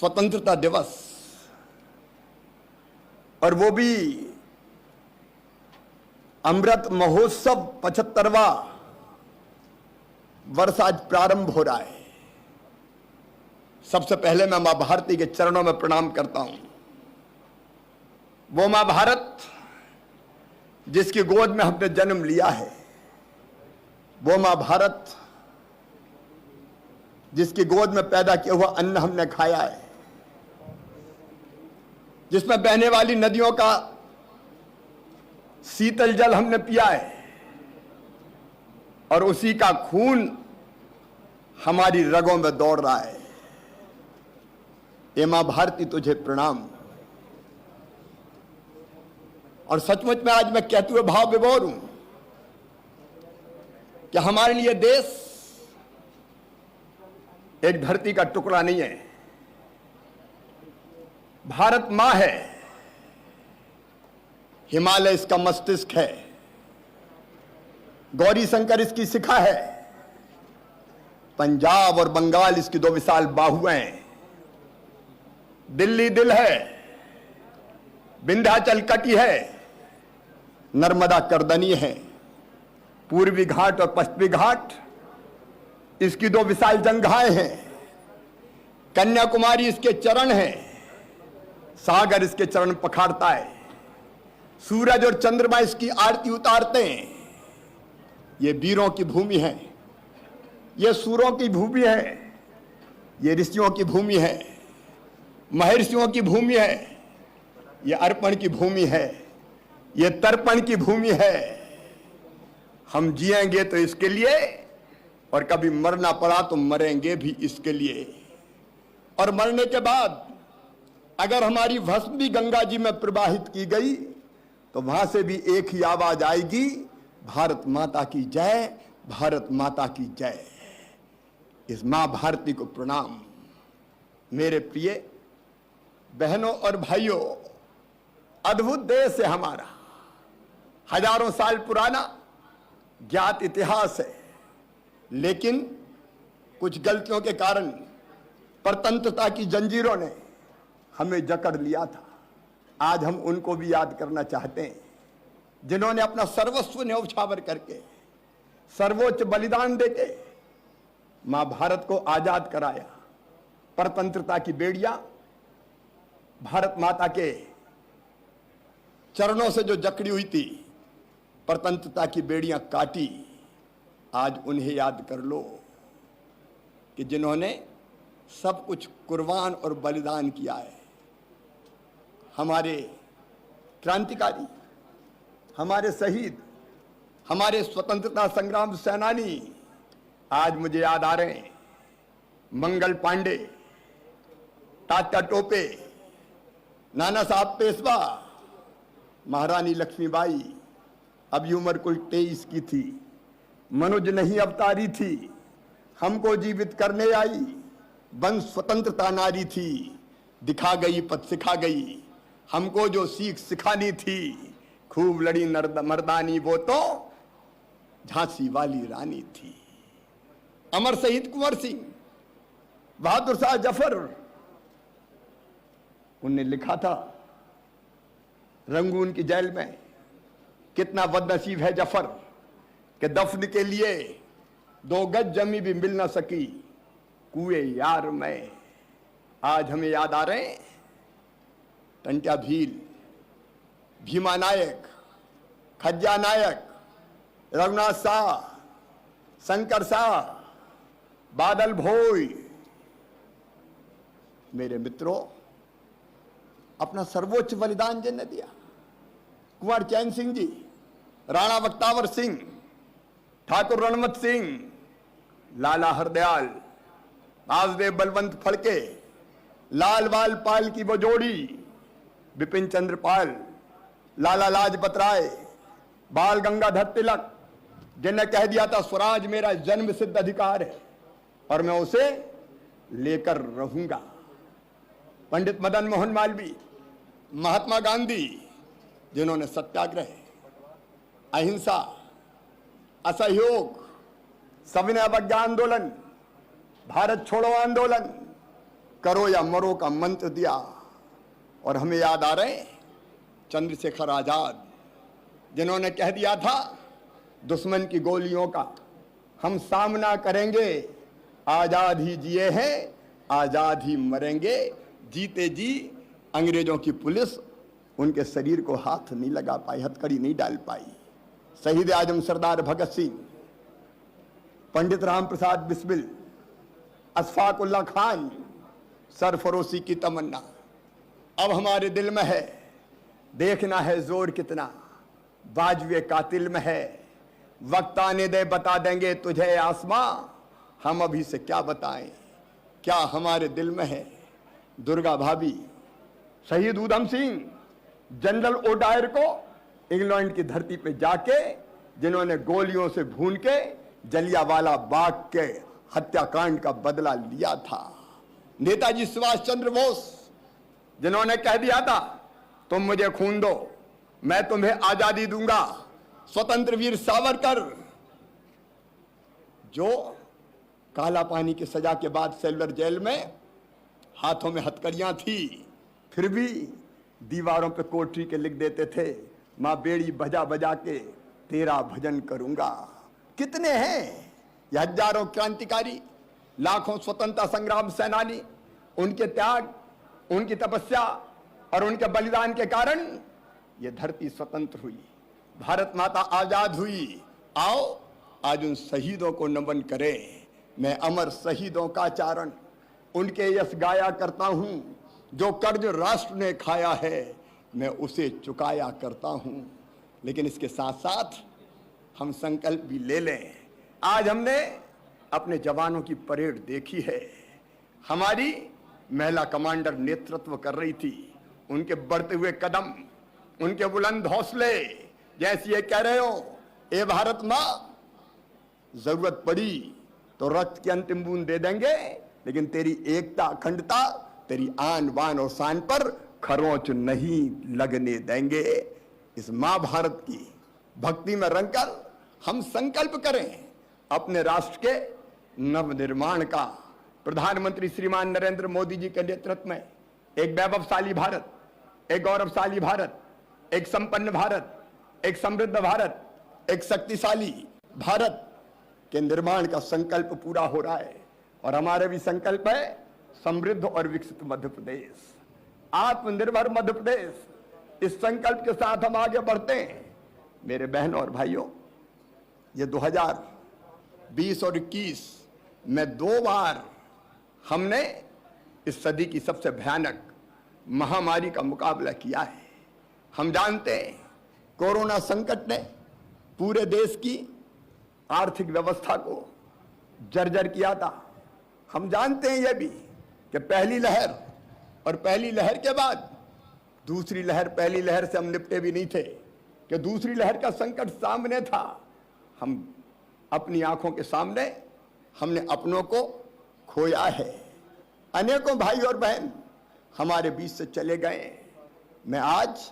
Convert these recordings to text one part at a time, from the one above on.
स्वतंत्रता दिवस, और वो भी अमृत महोत्सव 75वां वर्ष आज प्रारंभ हो रहा है। सबसे पहले मैं मां भारती के चरणों में प्रणाम करता हूं। वो मां भारत जिसकी गोद में हमने जन्म लिया है, वो मां भारत जिसकी गोद में पैदा किया हुआ अन्न हमने खाया है, जिसमें बहने वाली नदियों का शीतल जल हमने पिया है, और उसी का खून हमारी रगों में दौड़ रहा है। ये मां भारती तुझे प्रणाम। और सचमुच में आज मैं कहते हुए भाव विभोर हूं कि हमारे लिए देश एक धरती का टुकड़ा नहीं है। भारत मां है, हिमालय इसका मस्तिष्क है, गौरी शंकर इसकी शिखा है, पंजाब और बंगाल इसकी दो विशाल बाहुएं हैं, दिल्ली दिल है, विंध्याचल कटी है, नर्मदा करदनी है, पूर्वी घाट और पश्चिमी घाट इसकी दो विशाल जंघाएं हैं, कन्याकुमारी इसके चरण हैं, सागर इसके चरण पखारता है, सूरज और चंद्रमा इसकी आरती उतारते हैं। ये वीरों की भूमि है, ये सूरों की भूमि है, ये ऋषियों की भूमि है, महर्षियों की भूमि है, ये अर्पण की भूमि है, ये तर्पण की भूमि है। हम जिएंगे तो इसके लिए, और कभी मरना पड़ा तो मरेंगे भी इसके लिए। और मरने के बाद अगर हमारी भस्म भी गंगा जी में प्रवाहित की गई तो वहां से भी एक ही आवाज आएगी, भारत माता की जय, भारत माता की जय। इस मां भारती को प्रणाम। मेरे प्रिय बहनों और भाइयों, अद्भुत देश है हमारा, हजारों साल पुराना ज्ञात इतिहास है, लेकिन कुछ गलतियों के कारण परतंत्रता की जंजीरों ने हमें जकड़ लिया था। आज हम उनको भी याद करना चाहते हैं, जिन्होंने अपना सर्वस्व न्यौछावर करके, सर्वोच्च बलिदान देके मां भारत को आजाद कराया। परतंत्रता की बेड़ियां भारत माता के चरणों से जो जकड़ी हुई थी, परतंत्रता की बेड़ियां काटी। आज उन्हें याद कर लो कि जिन्होंने सब कुछ कुर्बान और बलिदान किया है। हमारे क्रांतिकारी, हमारे शहीद, हमारे स्वतंत्रता संग्राम सेनानी आज मुझे याद आ रहे हैं। मंगल पांडे, तात्या टोपे, नाना साहब पेशवा, महारानी लक्ष्मीबाई, अभी उम्र कुल 23 की थी, मनुज नहीं अवतारी थी, हमको जीवित करने आई, वंश स्वतंत्रता नारी थी, दिखा गई पथ सिखा गई, हमको जो सीख सिखानी थी, खूब लड़ी मर्दानी, वो तो झांसी वाली रानी थी। अमर शहीद कुंवर सिंह, बहादुर शाह जफर, उनने लिखा था रंगून की जेल में, कितना बदनसीब है जफर कि दफन के लिए 2 गज जमी भी मिल ना सकी कुएं यार में। आज हमें याद आ रहे हैं टंट्या भील, भीमा नायक, खज्जा नायक, रघुनाथ शाह, शंकर शाह, बादल भोई। मेरे मित्रों, अपना सर्वोच्च बलिदान जिन्होंने दिया, कुंवर चैन सिंह जी, राणा बख्तावर सिंह, ठाकुर रणमत सिंह, लाला हरदयाल, राजदेव बलवंत फड़के, लाल बाल पाल की वो जोड़ी, बिपिन चंद्र पाल, लाला लाजपत राय, बाल गंगाधर तिलक, जिन्हें कह दिया था स्वराज मेरा जन्म सिद्ध अधिकार है और मैं उसे लेकर रहूंगा। पंडित मदन मोहन मालवीय, महात्मा गांधी, जिन्होंने सत्याग्रह, अहिंसा, असहयोग, सविनय अवज्ञा आंदोलन, भारत छोड़ो आंदोलन, करो या मरो का मंत्र दिया। और हमें याद आ रहे चंद्रशेखर आजाद, जिन्होंने कह दिया था दुश्मन की गोलियों का हम सामना करेंगे, आजाद ही जिए हैं आजाद ही मरेंगे। जीते जी अंग्रेजों की पुलिस उनके शरीर को हाथ नहीं लगा पाई, हथकड़ी नहीं डाल पाई। शहीद आजम सरदार भगत सिंह, पंडित राम प्रसाद बिस्मिल, अशफाक उल्लाह खान, सरफरोशी की तमन्ना अब हमारे दिल में है। देखना है जोर कितना बाजुए कातिल में है। वक्त आने दे बता देंगे तुझे आसमां, हम अभी से क्या बताएं क्या हमारे दिल में है। दुर्गा भाभी, शहीद उधम सिंह, जनरल ओडायर को इंग्लैंड की धरती पे जाके जिन्होंने गोलियों से भून के जलियांवाला बाग के हत्याकांड का बदला लिया था। नेताजी सुभाष चंद्र बोस, जिन्होंने कह दिया था तुम मुझे खून दो मैं तुम्हें आजादी दूंगा। स्वतंत्र वीर सावरकर, जो काला पानी की सजा के बाद सेलुलर जेल में हाथों में हथकड़ियां थी, फिर भी दीवारों पे कोठरी के लिख देते थे मां बेड़ी बजा बजा के तेरा भजन करूंगा। कितने हैं ये हजारों क्रांतिकारी, लाखों स्वतंत्रता संग्राम सेनानी, उनके त्याग, उनकी तपस्या और उनके बलिदान के कारण ये धरती स्वतंत्र हुई, भारत माता आजाद हुई। आओ आज उन शहीदों को नमन करें। मैं अमर शहीदों का चारण उनके यश गाया करता हूं। जो कर्ज राष्ट्र ने खाया है मैं उसे चुकाया करता हूं। लेकिन इसके साथ साथ हम संकल्प भी ले लें। आज हमने अपने जवानों की परेड देखी है। हमारी महिला कमांडर नेतृत्व कर रही थी। उनके बढ़ते हुए कदम, उनके बुलंद हौसले, जैसे ये कह रहे हो ए भारत मां, जरूरत पड़ी तो रक्त की अंतिम बूंद दे देंगे, लेकिन तेरी एकता, अखंडता, तेरी आन बान और शान पर खरोंच नहीं लगने देंगे। इस मां भारत की भक्ति में रंगकर हम संकल्प करें अपने राष्ट्र के नवनिर्माण का। प्रधानमंत्री श्रीमान नरेंद्र मोदी जी के नेतृत्व में एक वैभवशाली भारत, एक गौरवशाली भारत, एक संपन्न भारत, एक समृद्ध भारत, एक शक्तिशाली भारत के निर्माण का संकल्प पूरा हो रहा है। और हमारे भी संकल्प है समृद्ध और विकसित मध्य प्रदेश, आत्मनिर्भर मध्य प्रदेश। इस संकल्प के साथ हम आगे बढ़ते हैं। मेरे बहनों और भाइयों, ये 2020 और 21 में 2 बार हमने इस सदी की सबसे भयानक महामारी का मुकाबला किया है। हम जानते हैं कोरोना संकट ने पूरे देश की आर्थिक व्यवस्था को जर्जर किया था। हम जानते हैं यह भी कि पहली लहर और पहली लहर के बाद दूसरी लहर, पहली लहर से हम निपटे भी नहीं थे कि दूसरी लहर का संकट सामने था। हम अपनी आंखों के सामने हमने अपनों को खोया है। अनेकों भाई और बहन हमारे बीच से चले गए। मैं आज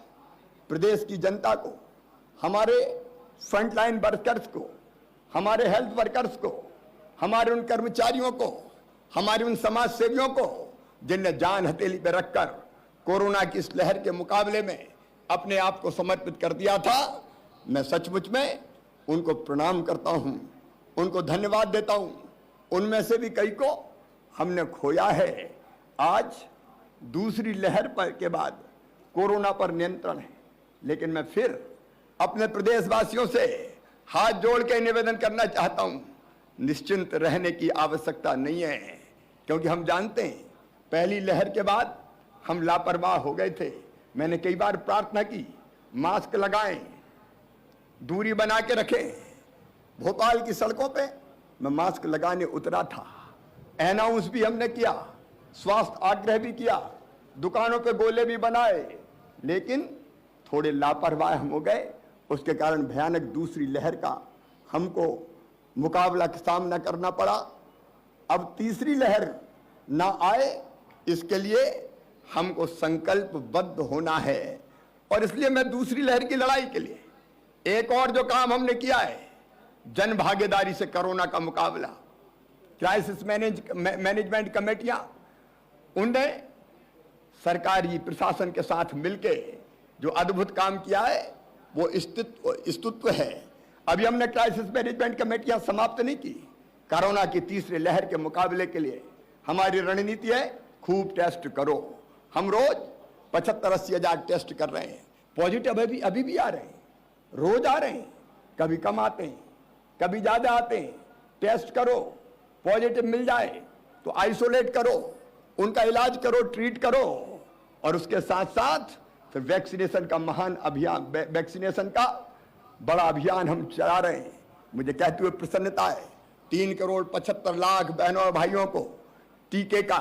प्रदेश की जनता को, हमारे फ्रंटलाइन वर्कर्स को, हमारे हेल्थ वर्कर्स को, हमारे उन कर्मचारियों को, हमारे उन समाज सेवियों को जिनने जान हथेली पर रखकर कोरोना की इस लहर के मुकाबले में अपने आप को समर्पित कर दिया था, मैं सचमुच में उनको प्रणाम करता हूं, उनको धन्यवाद देता हूं। उनमें से भी कई को हमने खोया है। आज दूसरी लहर पर के बाद कोरोना पर नियंत्रण है, लेकिन मैं फिर अपने प्रदेशवासियों से हाथ जोड़ के निवेदन करना चाहता हूं, निश्चिंत रहने की आवश्यकता नहीं है, क्योंकि हम जानते हैं पहली लहर के बाद हम लापरवाह हो गए थे। मैंने कई बार प्रार्थना की, मास्क लगाएं, दूरी बना के रखें। भोपाल की सड़कों पे मैं मास्क लगाने उतरा था, अनाउंस भी हमने किया, स्वास्थ्य आग्रह भी किया, दुकानों पे गोले भी बनाए, लेकिन थोड़े लापरवाह हम हो गए। उसके कारण भयानक दूसरी लहर का हमको मुकाबला का सामना करना पड़ा। अब तीसरी लहर ना आए, इसके लिए हमको संकल्पबद्ध होना है। और इसलिए मैं दूसरी लहर की लड़ाई के लिए एक और जो काम हमने किया है, जन भागीदारी से कोरोना का मुकाबला, क्राइसिस मैनेजमेंट कमेटियां, उनने सरकारी प्रशासन के साथ मिलके जो अद्भुत काम किया है वो स्तुत्व है। अभी हमने क्राइसिस मैनेजमेंट कमेटियां समाप्त नहीं की। कोरोना की तीसरी लहर के मुकाबले के लिए हमारी रणनीति है खूब टेस्ट करो। हम रोज 75-80 हजार टेस्ट कर रहे हैं। पॉजिटिव अभी भी आ रहे हैं, रोज आ रहे हैं, कभी कम आते हैं, कभी ज्यादा आते हैं। टेस्ट करो, पॉजिटिव मिल जाए तो आइसोलेट करो, उनका इलाज करो, ट्रीट करो, और उसके साथ साथ फिर वैक्सीनेशन का महान अभियान, वैक्सीनेशन का बड़ा अभियान हम चला रहे हैं। मुझे कहते हुए प्रसन्नता है 3,75,00,000 बहनों और भाइयों को टीके का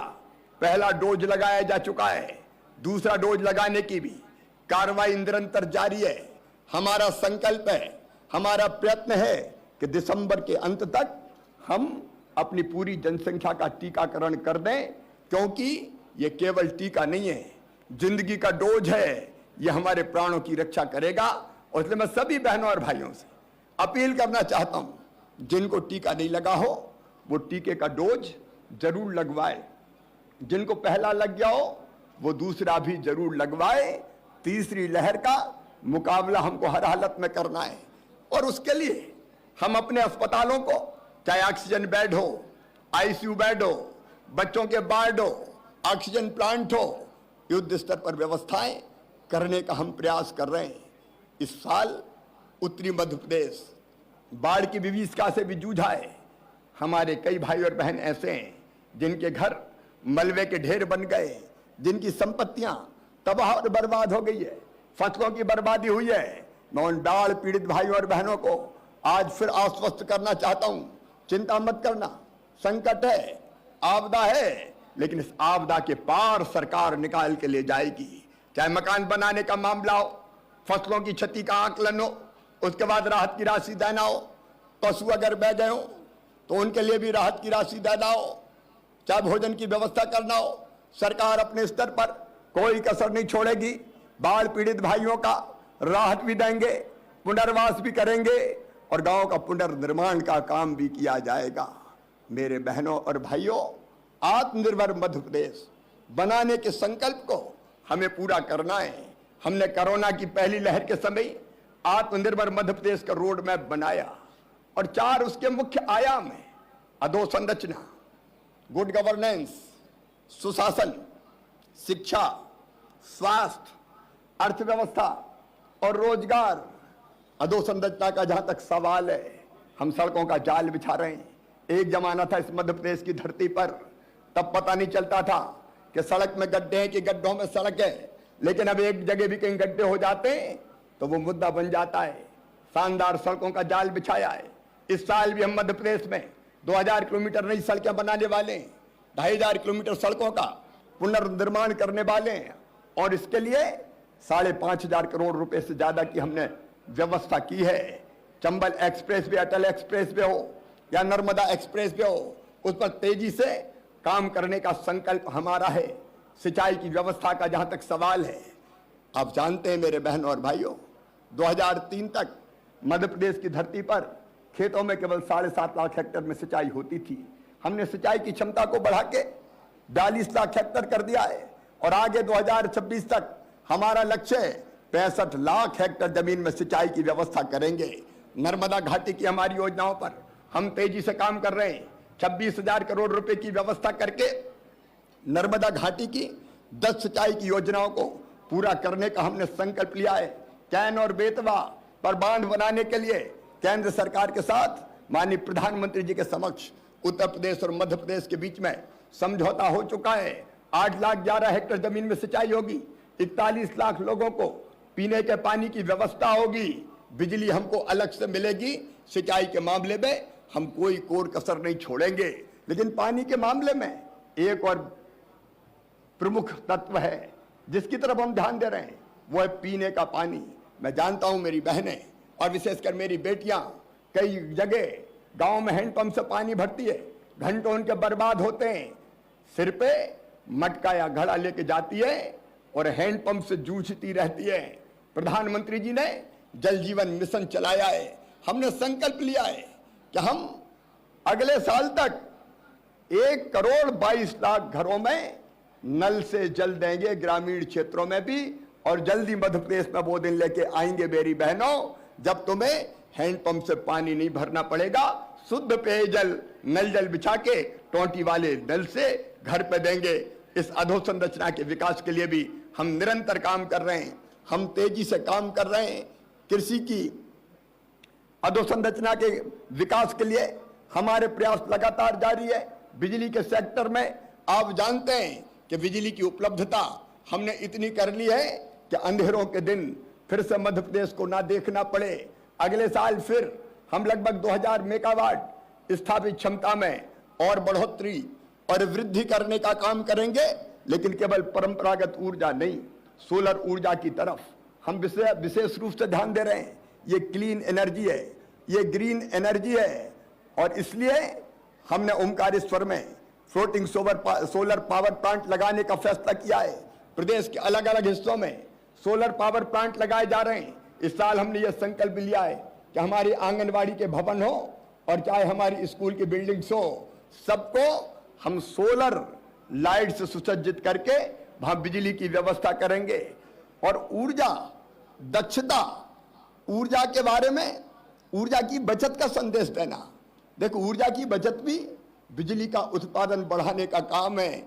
पहला डोज लगाया जा चुका है। दूसरा डोज लगाने की भी कार्रवाई निरंतर जारी है। हमारा संकल्प है, हमारा प्रयत्न है कि दिसंबर के अंत तक हम अपनी पूरी जनसंख्या का टीकाकरण कर दें, क्योंकि ये केवल टीका नहीं है, जिंदगी का डोज है। ये हमारे प्राणों की रक्षा करेगा। और इसलिए मैं सभी बहनों और भाइयों से अपील करना चाहता हूं, जिनको टीका नहीं लगा हो वो टीके का डोज जरूर लगवाए। जिनको पहला लग गया हो वो दूसरा भी जरूर लगवाए। तीसरी लहर का मुकाबला हमको हर हालत में करना है, और उसके लिए हम अपने अस्पतालों को, चाहे ऑक्सीजन बेड हो, आईसीयू बेड हो, बच्चों के वार्ड हो, ऑक्सीजन प्लांट हो, युद्ध स्तर पर व्यवस्थाएं करने का हम प्रयास कर रहे हैं। इस साल उत्तरी मध्य प्रदेश बाढ़ की विभीषिका से भी जूझा है। हमारे कई भाई और बहन ऐसे हैं जिनके घर मलबे के ढेर बन गए, जिनकी संपत्तियां तबाह और बर्बाद हो गई है, फसलों की बर्बादी हुई है। मैं उन बाढ़ पीड़ित भाइयों और बहनों को आज फिर आश्वस्त करना चाहता हूं, चिंता मत करना। संकट है, आपदा है, लेकिन इस आपदा के पार सरकार निकाल के ले जाएगी। चाहे मकान बनाने का मामला हो, फसलों की क्षति का आकलन हो, उसके बाद राहत की राशि देना हो, पशु अगर बह गए हो तो उनके लिए भी राहत की राशि देना हो, चाहे भोजन की व्यवस्था करना हो, सरकार अपने स्तर पर कोई कसर नहीं छोड़ेगी। बाढ़ पीड़ित भाइयों का राहत भी देंगे, पुनर्वास भी करेंगे, और गांव का पुनर्निर्माण का काम भी किया जाएगा। मेरे बहनों और भाइयों, आत्मनिर्भर मध्य प्रदेश बनाने के संकल्प को हमें पूरा करना है। हमने कोरोना की पहली लहर के समय आत्मनिर्भर मध्य प्रदेश का रोड मैप बनाया, और 4 उसके मुख्य आयाम हैं: अधोसंरचना, गुड गवर्नेंस, सुशासन, शिक्षा, स्वास्थ्य, अर्थव्यवस्था और रोजगार। अधोसंरचना का जहां तक सवाल है, हम सड़कों का जाल बिछा रहे हैं। एक जमाना था इस मध्य प्रदेश की धरती पर, तब पता नहीं चलता था कि सड़क में गड्ढे हैं कि गड्ढों में सड़क है, लेकिन अब एक जगह भी कहीं गड्ढे हो जाते हैं तो वो मुद्दा बन जाता है। शानदार सड़कों का जाल बिछाया है। इस साल भी हम मध्य प्रदेश में 2000 किलोमीटर नई सड़कें बनाने वाले हैं, 2500 किलोमीटर सड़कों का पुनर्निर्माण करने वाले हैं, और इसके लिए 5,500 करोड़ रुपए से ज्यादा की हमने व्यवस्था की है। चंबल एक्सप्रेस वे, अटल एक्सप्रेस वे हो या नर्मदा एक्सप्रेस वे हो, उस पर तेजी से काम करने का संकल्प हमारा है। सिंचाई की व्यवस्था का जहां तक सवाल है, आप जानते हैं मेरे बहनों और भाइयों, 2003 तक मध्य प्रदेश की धरती पर खेतों में केवल 7.5 लाख हेक्टेयर में सिंचाई होती थी। हमने सिंचाई की क्षमता को बढ़ा के 42 लाख हेक्टेयर कर दिया है, और आगे 2026 तक हमारा लक्ष्य है 65 लाख हेक्टेयर जमीन में सिंचाई की व्यवस्था करेंगे। नर्मदा घाटी की हमारी योजनाओं पर हम तेजी से काम कर रहे हैं। 26,000 करोड़ रुपए की व्यवस्था करके नर्मदा घाटी की 10 सिंचाई की योजनाओं को पूरा करने का हमने संकल्प लिया है। कैन और बेतवा पर बांध बनाने के लिए केंद्र सरकार के साथ माननीय प्रधानमंत्री जी के समक्ष उत्तर प्रदेश और मध्य प्रदेश के बीच में समझौता हो चुका है। 8,11,000 हेक्टेयर जमीन में सिंचाई होगी, 41 लाख लोगों को पीने के पानी की व्यवस्था होगी, बिजली हमको अलग से मिलेगी। सिंचाई के मामले में हम कोई कोर कसर नहीं छोड़ेंगे। लेकिन पानी के मामले में एक और प्रमुख तत्व है जिसकी तरफ हम ध्यान दे रहे हैं, वो है पीने का पानी। मैं जानता हूं मेरी बहनें और विशेषकर मेरी बेटियां कई जगह गांव में हैंडपंप से पानी भरती है, घंटों उनके बर्बाद होते हैं, सिर पे मटका या घड़ा लेके जाती है और हैंडपंप से जूझती रहती है। प्रधानमंत्री जी ने जल जीवन मिशन चलाया है। हमने संकल्प लिया है कि हम अगले साल तक 1 करोड़ 22 लाख घरों में नल से जल देंगे ग्रामीण क्षेत्रों में भी, और जल्दी मध्य प्रदेश में वो दिन लेके आएंगे मेरी बहनों, जब तुम्हें हैंडपंप से पानी नहीं भरना पड़ेगा, शुद्ध पेयजल नल जल बिछा के टोंटी वाले नल से घर पे देंगे। इस अधोसंरचना के विकास के लिए भी हम निरंतर काम कर रहे हैं, हम तेजी से काम कर रहे हैं। कृषि की अधोसंरचना के विकास के लिए हमारे प्रयास लगातार जारी है। बिजली के सेक्टर में आप जानते हैं कि बिजली की उपलब्धता हमने इतनी कर ली है कि अंधेरों के दिन फिर से मध्य प्रदेश को ना देखना पड़े। अगले साल फिर हम लगभग 2000 मेगावाट स्थापित क्षमता में और बढ़ोतरी और वृद्धि करने का काम करेंगे, लेकिन केवल परंपरागत ऊर्जा नहीं, सोलर ऊर्जा की तरफ हम विशेष रूप से ध्यान दे रहे हैं। ये क्लीन एनर्जी है, ये ग्रीन एनर्जी है, और इसलिए हमने ओमकारेश्वर में फ्लोटिंग सोलर पावर प्लांट लगाने का फैसला किया है। प्रदेश के अलग अलग हिस्सों में सोलर पावर प्लांट लगाए जा रहे हैं। इस साल हमने ये संकल्प लिया है कि हमारी आंगनवाड़ी के भवन हो और चाहे हमारी स्कूल की बिल्डिंग्स हो, सबको हम सोलर लाइट से सुसज्जित करके वहां बिजली की व्यवस्था करेंगे। और ऊर्जा दक्षता, ऊर्जा के बारे में ऊर्जा की बचत का संदेश देना। देखो, ऊर्जा की बचत भी बिजली का उत्पादन बढ़ाने का काम है।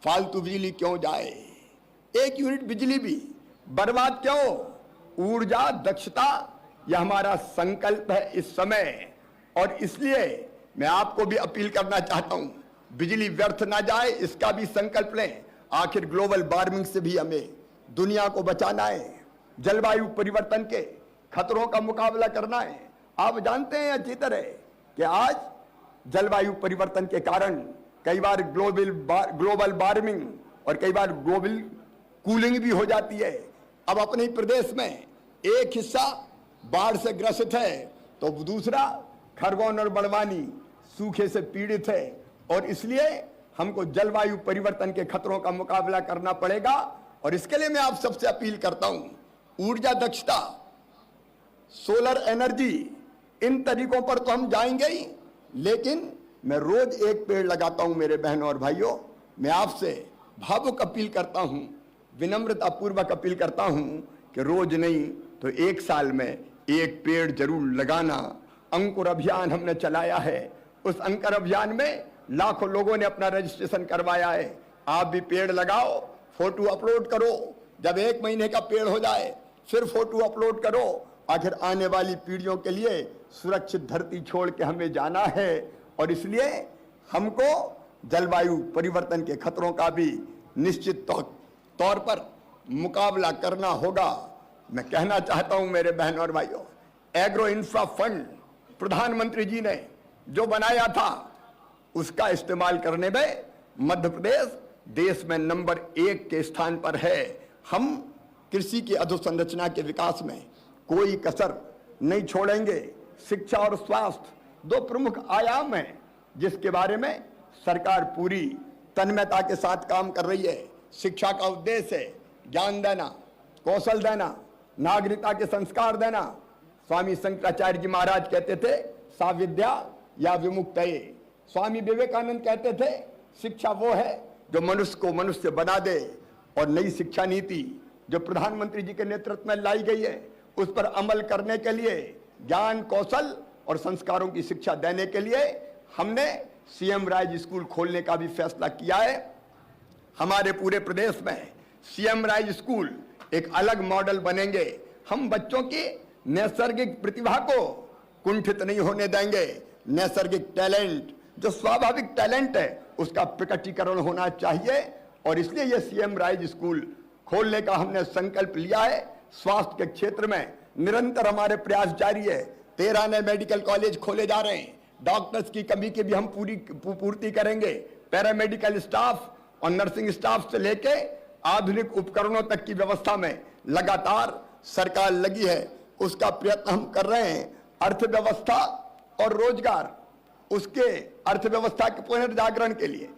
फालतू बिजली क्यों जाए, एक यूनिट बिजली भी बर्बाद क्यों। ऊर्जा दक्षता यह हमारा संकल्प है इस समय, और इसलिए मैं आपको भी अपील करना चाहता हूं, बिजली व्यर्थ ना जाए, इसका भी संकल्प लें। आखिर ग्लोबल वार्मिंग से भी हमें दुनिया को बचाना है, जलवायु परिवर्तन के खतरों का मुकाबला करना है। आप जानते हैं अच्छी तरह कि आज जलवायु परिवर्तन के कारण कई बार ग्लोबल वार्मिंग और कई बार ग्लोबल कूलिंग भी हो जाती है। अब अपने प्रदेश में एक हिस्सा बाढ़ से ग्रसित है तो दूसरा खरगोन और बड़वानी सूखे से पीड़ित है, और इसलिए हमको जलवायु परिवर्तन के खतरों का मुकाबला करना पड़ेगा। और इसके लिए मैं आप सबसे अपील करता हूं, ऊर्जा दक्षता, सोलर एनर्जी, इन तरीकों पर तो हम जाएंगे ही, लेकिन मैं रोज एक पेड़ लगाता हूं मेरे बहनों और भाइयों। मैं आपसे भावुक अपील करता हूं, विनम्रता पूर्वक अपील करता हूं कि रोज नहीं तो एक साल में एक पेड़ जरूर लगाना। अंकुर अभियान हमने चलाया है, उस अंकुर अभियान में लाखों लोगों ने अपना रजिस्ट्रेशन करवाया है। आप भी पेड़ लगाओ, फोटो अपलोड करो, जब 1 महीने का पेड़ हो जाए फिर फोटो अपलोड करो। आखिर आने वाली पीढ़ियों के लिए सुरक्षित धरती छोड़ के हमें जाना है, और इसलिए हमको जलवायु परिवर्तन के खतरों का भी निश्चित तौर पर मुकाबला करना होगा। मैं कहना चाहता हूं मेरे बहनों और भाइयों, एग्रो इंफ्रा फंड प्रधानमंत्री जी ने जो बनाया था, उसका इस्तेमाल करने में मध्य प्रदेश देश में नंबर 1 के स्थान पर है। हम कृषि की अधोसंरचना के विकास में कोई कसर नहीं छोड़ेंगे। शिक्षा और स्वास्थ्य 2 प्रमुख आयाम हैं जिसके बारे में सरकार पूरी तन्मयता के साथ काम कर रही है। शिक्षा का उद्देश्य है ज्ञान देना, कौशल देना, नागरिकता के संस्कार देना। स्वामी शंकराचार्य जी महाराज कहते थे, सा विद्या या विमुक्तये। स्वामी विवेकानंद कहते थे, शिक्षा वो है जो मनुष्य को मनुष्य बना दे। और नई शिक्षा नीति जो प्रधानमंत्री जी के नेतृत्व में लाई गई है, उस पर अमल करने के लिए ज्ञान, कौशल और संस्कारों की शिक्षा देने के लिए हमने सीएम राइज स्कूल खोलने का भी फैसला किया है। हमारे पूरे प्रदेश में सीएम राइज स्कूल एक अलग मॉडल बनेंगे। हम बच्चों की नैसर्गिक प्रतिभा को कुंठित नहीं होने देंगे। नैसर्गिक टैलेंट, जो स्वाभाविक टैलेंट है, उसका प्रकटीकरण होना चाहिए, और इसलिए यह सीएम राइज स्कूल खोलने का हमने संकल्प लिया है। स्वास्थ्य के क्षेत्र में निरंतर हमारे प्रयास जारी है। 13 नए मेडिकल कॉलेज खोले जा रहे हैं। डॉक्टर्स की कमी की भी हम पूर्ति करेंगे। पैरामेडिकल स्टाफ और नर्सिंग स्टाफ से लेके आधुनिक उपकरणों तक की व्यवस्था में लगातार सरकार लगी है, उसका प्रयत्न हम कर रहे हैं। अर्थव्यवस्था और रोजगार, उसके अर्थव्यवस्था के पुनर्जागरण के लिए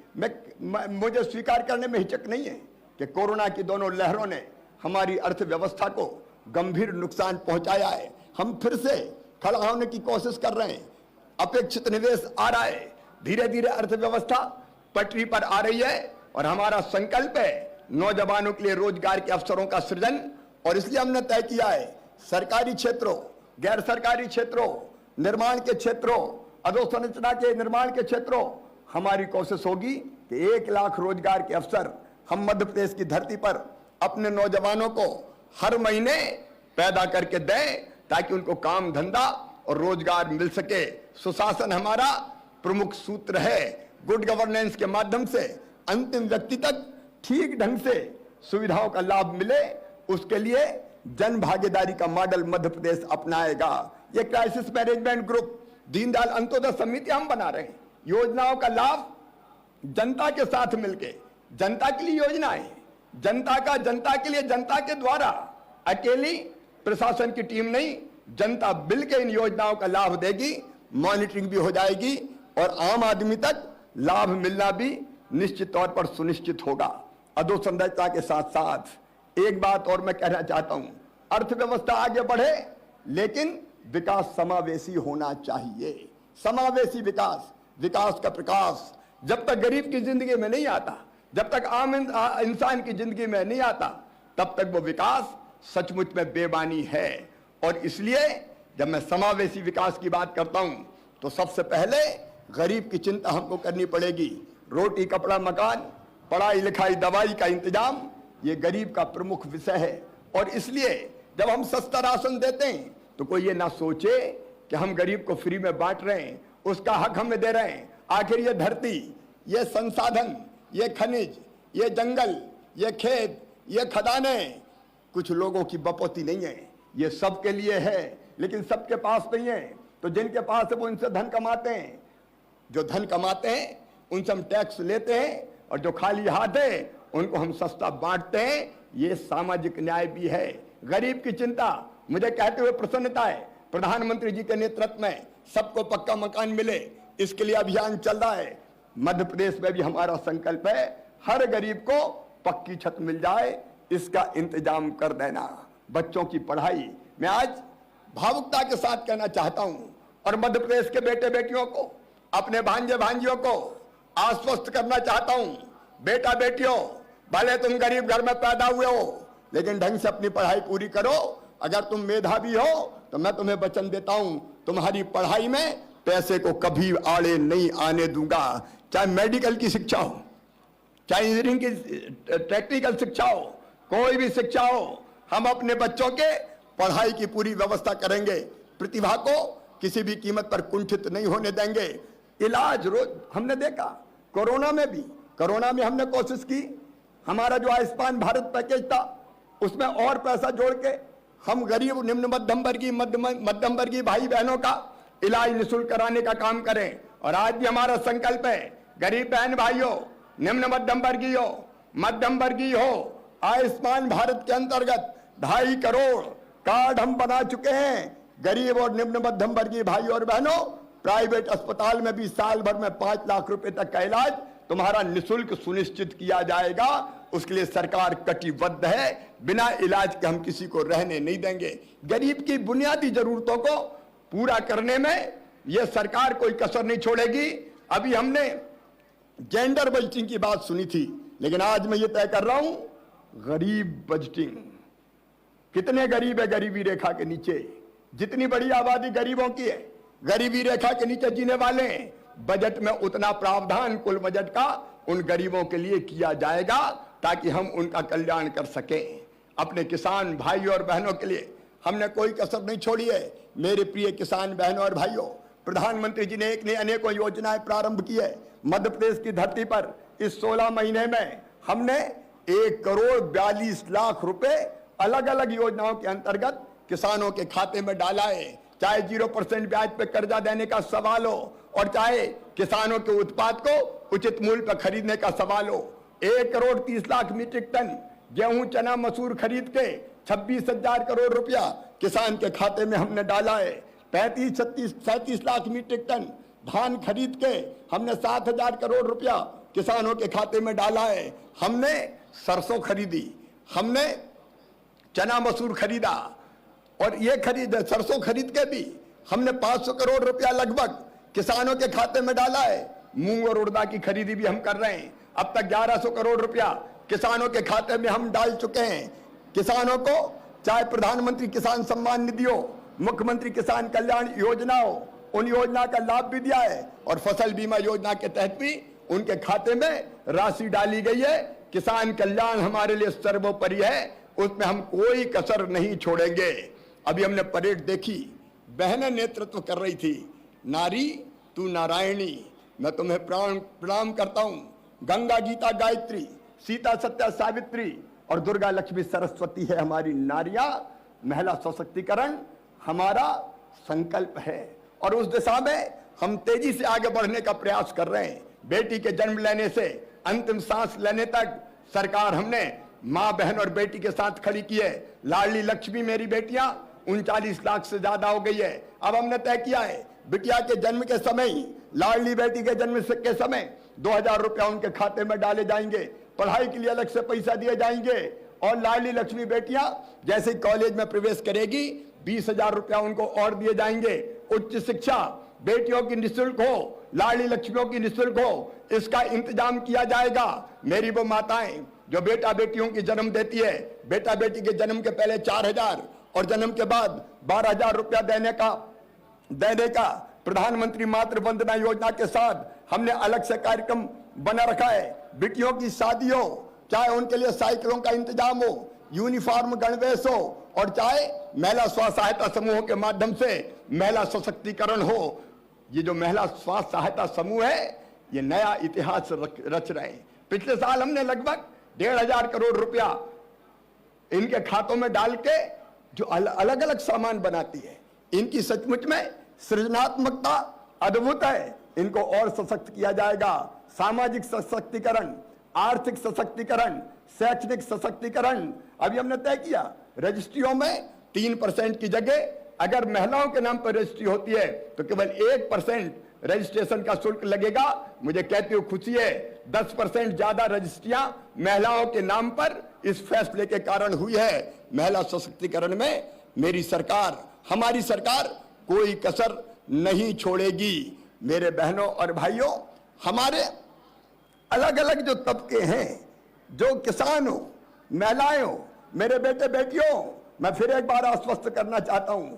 मुझे स्वीकार करने में हिचक नहीं है कि कोरोना की दोनों लहरों ने हमारी अर्थव्यवस्था को गंभीर नुकसान पहुंचाया है। हम फिर से खड़ा होने की कोशिश कर रहे हैं। अपेक्षित निवेश आ रहा है, धीरे धीरे अर्थव्यवस्था पटरी पर आ रही है। और हमारा संकल्प है नौजवानों के लिए रोजगार के अवसरों का सृजन। और इसलिए हमने तय किया है सरकारी क्षेत्रों, गैर सरकारी क्षेत्रों, निर्माण के क्षेत्रों, अधोसंरचना के निर्माण के क्षेत्रों, हमारी कोशिश होगी कि 1 लाख रोजगार के अवसर हम मध्य प्रदेश की धरती पर अपने नौजवानों को हर महीने पैदा करके दें, ताकि उनको काम धंधा और रोजगार मिल सके। सुशासन हमारा प्रमुख सूत्र है। गुड गवर्नेंस के माध्यम से अंतिम व्यक्ति तक ठीक ढंग से सुविधाओं का लाभ मिले, उसके लिए जन भागीदारी का मॉडल मध्य प्रदेश अपनाएगा। ये crisis management group, Deendayal Antyodaya समिति हम बना रहे हैं। योजनाओं का लाभ जनता के साथ मिलके, जनता के लिए योजनाएं, जनता के लिए, जनता के द्वारा, अकेली प्रशासन की टीम नहीं, जनता मिल के इन योजनाओं का लाभ देगी, मॉनिटरिंग भी हो जाएगी और आम आदमी तक लाभ मिलना भी निश्चित तौर पर सुनिश्चित होगा। अधोसंरचना के साथ साथ एक बात और मैं कहना चाहता हूं, अर्थव्यवस्था आगे बढ़े लेकिन विकास समावेशी होना चाहिए। समावेशी विकास, विकास का प्रकाश जब तक गरीब की जिंदगी में नहीं आता, जब तक आम इंसान की जिंदगी में नहीं आता, तब तक वो विकास सचमुच में बेमानी है। और इसलिए जब मैं समावेशी विकास की बात करता हूं तो सबसे पहले गरीब की चिंता हमको करनी पड़ेगी। रोटी, कपड़ा, मकान, पढ़ाई लिखाई, दवाई का इंतजाम, ये गरीब का प्रमुख विषय है। और इसलिए जब हम सस्ता राशन देते हैं तो कोई ये ना सोचे कि हम गरीब को फ्री में बांट रहे हैं, उसका हक हमें दे रहे हैं। आखिर ये धरती, ये संसाधन, ये खनिज, ये जंगल, ये खेत, ये खदानें कुछ लोगों की बपौती नहीं है, ये सबके लिए है। लेकिन सबके पास नहीं है, तो जिनके पास है वो इनसे धन कमाते हैं। जो धन कमाते हैं उनसे हम टैक्स लेते हैं, और जो खाली हाथ है उनको हम सस्ता बांटते हैं। ये सामाजिक न्याय भी है। गरीब की चिंता, मुझे कहते हुए प्रसन्नता है, प्रधानमंत्री जी के नेतृत्व में सबको पक्का मकान मिले, इसके लिए अभियान चल रहा है। मध्य प्रदेश में भी हमारा संकल्प है हर गरीब को पक्की छत मिल जाए, इसका इंतजाम कर देना। बच्चों की पढ़ाई, मैं आज भावुकता के साथ कहना चाहता हूं, और मध्य प्रदेश के बेटे बेटियों को, अपने भांजे भांजियों को आश्वस्त करना चाहता हूं, बेटा बेटियों, भले तुम गरीब घर में पैदा हुए हो लेकिन ढंग से अपनी पढ़ाई पूरी करो। अगर तुम मेधावी हो तो मैं तुम्हें वचन देता हूं, तुम्हारी पढ़ाई में पैसे को कभी आड़े नहीं आने दूंगा। चाहे मेडिकल की शिक्षा हो, चाहे इंजीनियरिंग की टेक्निकल शिक्षा हो, कोई भी शिक्षा हो, हम अपने बच्चों के पढ़ाई की पूरी व्यवस्था करेंगे। प्रतिभा को किसी भी कीमत पर कुंठित नहीं होने देंगे। इलाज रोज हमने देखा, कोरोना में हमने कोशिश की, हमारा जो आयुष्मान भारत पैकेज था उसमें और पैसा जोड़ के हम गरीब, निम्न मध्यम वर्गीय भाई बहनों का इलाज निःशुल्क कराने का काम करें। और आज भी हमारा संकल्प है, गरीब बहन भाइयों, निम्न मध्यम वर्गीय हो, आयुष्मान भारत के अंतर्गत 2.5 करोड़ कार्ड हम बना चुके हैं। गरीब और निम्न मध्यम वर्गीय भाई और बहनों, प्राइवेट अस्पताल में भी साल भर में 5 लाख रुपए तक का इलाज तुम्हारा निःशुल्क सुनिश्चित किया जाएगा। उसके लिए सरकार कटिबद्ध है, बिना इलाज के हम किसी को रहने नहीं देंगे। गरीब की बुनियादी जरूरतों को पूरा करने में यह सरकार कोई कसर नहीं छोड़ेगी। अभी हमने जेंडर बजटिंग की बात सुनी थी, लेकिन आज मैं ये तय कर रहा हूं, गरीब बजटिंग। कितने गरीब है गरीबी रेखा के नीचे? जितनी बड़ी आबादी गरीबों की है, गरीबी रेखा के नीचे जीने वाले हैं, बजट में उतना प्रावधान कुल बजट का उन गरीबों के लिए किया जाएगा ताकि हम उनका कल्याण कर सकें। अपने किसान भाई और बहनों के लिए हमने कोई कसर नहीं छोड़ी है। मेरे प्रिय किसान बहनों और भाइयों, प्रधानमंत्री जी ने अनेकों योजनाएं प्रारंभ की है। मध्य प्रदेश की धरती पर इस 16 महीने में हमने 1,42,00,000 रुपए अलग अलग योजनाओं के अंतर्गत किसानों के खाते में डाला है। चाहे 0% ब्याज पे कर्जा देने का सवाल हो, और चाहे किसानों के उत्पाद को उचित मूल्य पर खरीदने का सवाल हो। 1,30,00,000 मीट्रिक टन गेहूं, चना, मसूर खरीद के 26,000 करोड़ रुपया किसान के खाते में हमने डाला है। 37 लाख मीट्रिक टन धान खरीद के हमने 7,000 करोड़ रुपया किसानों के खाते में डाला है। हमने सरसों खरीदी, हमने चना मसूर खरीदा, और ये सरसों खरीद के भी हमने 500 करोड़ रुपया लगभग किसानों के खाते में डाला है। मूंग और उड़दा की खरीदी भी हम कर रहे हैं। अब तक 1100 करोड़ रुपया किसानों के खाते में हम डाल चुके हैं। किसानों को चाहे प्रधानमंत्री किसान सम्मान निधि हो, मुख्यमंत्री किसान कल्याण योजना हो, उन योजना का लाभ भी दिया है और फसल बीमा योजना के तहत भी उनके खाते में राशि डाली गई है। किसान कल्याण हमारे लिए सर्वोपरि है, उसमें हम कोई कसर नहीं छोड़ेंगे। अभी हमने परेड देखी, बहनें नेतृत्व कर रही थी। नारी तू नारायणी, मैं तुम्हें प्रणाम करता हूं। गंगा गीता गायत्री, सीता सत्या सावित्री और दुर्गा लक्ष्मी सरस्वती है हमारी नारियां। महिला सशक्तिकरण हमारा संकल्प है और उस दिशा में हम तेजी से आगे बढ़ने का प्रयास कर रहे हैं। बेटी के जन्म लेने से अंतिम सांस लेने तक सरकार हमने मां, बहन और बेटी के साथ खड़ी की है। लाडली लक्ष्मी मेरी बेटियां 39 लाख से ज्यादा हो गई है। अब हमने तय किया है बिटिया के जन्म के समय ही, लाडली बेटी के जन्म के समय 2000 रुपया उनके खाते में डाले जाएंगे। पढ़ाई के लिए अलग से पैसा दिए जाएंगे और लाडली लक्ष्मी बेटियां जैसे कॉलेज में प्रवेश करेगी 20,000 रुपया उनको और दिए जाएंगे। उच्च शिक्षा बेटियों की निःशुल्क हो, लाडली लक्ष्मियों की निःशुल्क हो, इसका इंतजाम किया जाएगा। मेरी वो माताएं जो बेटा बेटियों की जन्म देती है, बेटा बेटी के जन्म के पहले 4000 और जन्म के बाद 12,000 रुपया देने का प्रधानमंत्री मातृ वंदना योजना के साथ हमने अलग से कार्यक्रम बना रखा है। बेटियों की शादी हो, चाहे उनके लिए साइकिलों का इंतजाम हो, यूनिफॉर्म गणवेश हो और चाहे महिला स्व सहायता समूहों के माध्यम से महिला सशक्तिकरण हो। ये जो महिला स्व सहायता समूह है ये नया इतिहास रच रहे हैं। पिछले साल हमने लगभग 1,500 करोड़ रुपया इनके खातों में डाल के जो अलग अलग सामान बनाती है, इनकी सचमुच में सृजनात्मकता अद्भुत है। इनको और सशक्त किया जाएगा। सामाजिक सशक्तिकरण, आर्थिक सशक्तिकरण, शैक्षणिक सशक्तिकरण। अभी हमने तय किया रजिस्ट्रियों में 3% की जगह अगर महिलाओं के नाम पर रजिस्ट्री होती है तो केवल 1% रजिस्ट्रेशन का शुल्क लगेगा। मुझे कहते हुए खुशी है 10% ज्यादा रजिस्ट्रियां महिलाओं के नाम पर इस फैसले के कारण हुई है। महिला सशक्तिकरण में मेरी सरकार, हमारी सरकार कोई कसर नहीं छोड़ेगी। मेरे बहनों और भाइयों, हमारे अलग अलग जो तबके हैं, जो किसान हो, महिलाएं हो, मेरे बेटे बेटियों, मैं फिर एक बार आश्वस्त करना चाहता हूं,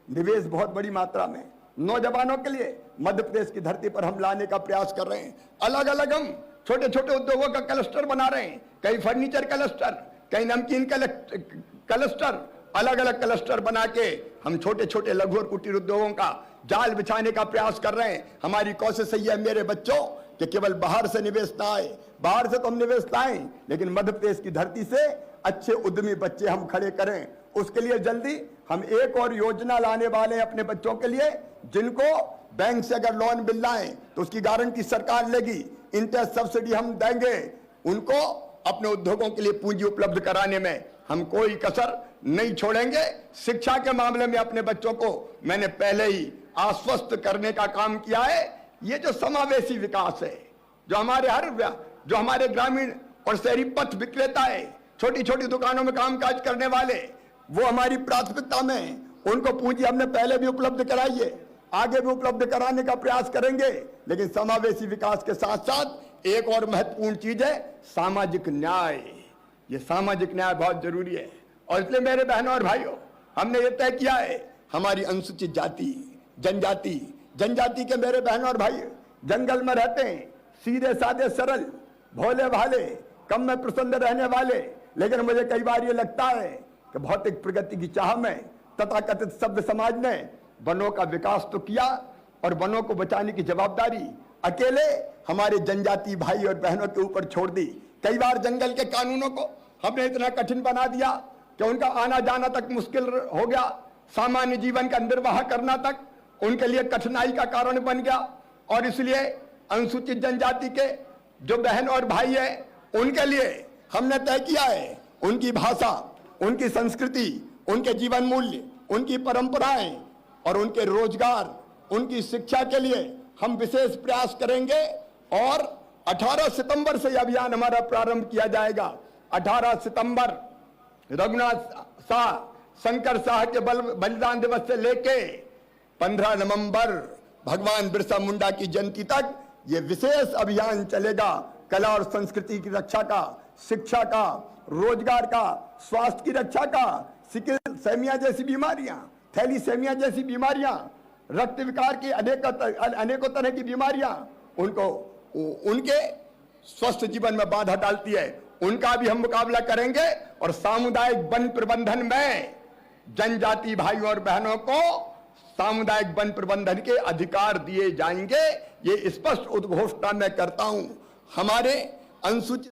निवेश बहुत बड़ी मात्रा में नौजवानों के लिए मध्य प्रदेश की धरती पर हम लाने का प्रयास कर रहे हैं। अलग अलग हम छोटे छोटे उद्योगों का क्लस्टर बना रहे हैं, कहीं फर्नीचर क्लस्टर, कहीं नमकीन क्लस्टर, अलग अलग क्लस्टर बना के हम छोटे छोटे लघु और कुटीर उद्योगों का जाल बिछाने का प्रयास कर रहे हैं। हमारी कोशिश है मेरे बच्चों कि केवल बाहर से निवेश ना आए, बाहर से तो हम निवेश लाएं, लेकिन मध्य प्रदेश की धरती से अच्छे उद्यमी बच्चे हम खड़े करें। उसके लिए जल्दी हम एक और योजना लाने वाले हैं अपने बच्चों के लिए, जिनको बैंक से अगर लोन मिल रहा है तो उसकी गारंटी सरकार लेगी, इंटरेस्ट सब्सिडी हम देंगे। उनको अपने उद्योगों के लिए पूंजी उपलब्ध कराने में हम कोई कसर नहीं छोड़ेंगे। शिक्षा के मामले में अपने बच्चों को मैंने पहले ही आश्वस्त करने का काम किया है। ये जो समावेशी विकास है, जो हमारे ग्रामीण और शहरी पथ विक्रेता है, छोटी छोटी दुकानों में कामकाज करने वाले, वो हमारी प्राथमिकता में, उनको पूंजी हमने पहले भी उपलब्ध कराई है, आगे भी उपलब्ध कराने का प्रयास करेंगे। लेकिन समावेशी विकास के साथ साथ एक और महत्वपूर्ण चीज है सामाजिक न्याय। ये सामाजिक न्याय बहुत जरूरी है और इसलिए मेरे बहनों और भाइयों, हमने ये तय किया है हमारी अनुसूचित जाति, जनजाति के मेरे बहनों और भाई जंगल में रहते हैं, सीधे साधे सरल, भोले भाले, कम में प्रसन्न रहने वाले, लेकिन मुझे कई बार ये लगता है कि भौतिक प्रगति की चाह में तथाकथित सभ्य समाज ने वनों का विकास तो किया और वनों को बचाने की जवाबदारी अकेले हमारे जनजाति भाई और बहनों के ऊपर छोड़ दी। कई बार जंगल के कानूनों को हमने इतना कठिन बना दिया कि उनका आना जाना तक मुश्किल हो गया, सामान्य जीवन का निर्वाह करना तक उनके लिए कठिनाई का कारण बन गया। और इसलिए अनुसूचित जनजाति के जो बहन और भाई हैं, उनके लिए हमने तय किया है उनकी भाषा, उनकी संस्कृति, उनके जीवन मूल्य, उनकी परंपराएं और उनके रोजगार, उनकी शिक्षा के लिए हम विशेष प्रयास करेंगे। और 18 सितंबर से यह अभियान हमारा प्रारंभ किया जाएगा। 18 सितंबर रघुनाथ शाह, शंकर शाह के बलिदान दिवस से लेके 15 नवंबर भगवान बिरसा मुंडा की जयंती तक ये विशेष अभियान चलेगा। कला और संस्कृति की रक्षा का, शिक्षा का, रोजगार का, स्वास्थ्य की रक्षा का, सिकिलसेमिया जैसी बीमारियां, थैलीसेमिया जैसी बीमारियां, रक्त विकार की अनेकों तरह की बीमारियां उनको उनके स्वस्थ जीवन में बाधा डालती है, उनका भी हम मुकाबला करेंगे। और सामुदायिक वन प्रबंधन में जनजाति भाइयों और बहनों को सामुदायिक वन प्रबंधन के अधिकार दिए जाएंगे, ये स्पष्ट उद्घोषणा मैं करता हूं। हमारे अनुसूचित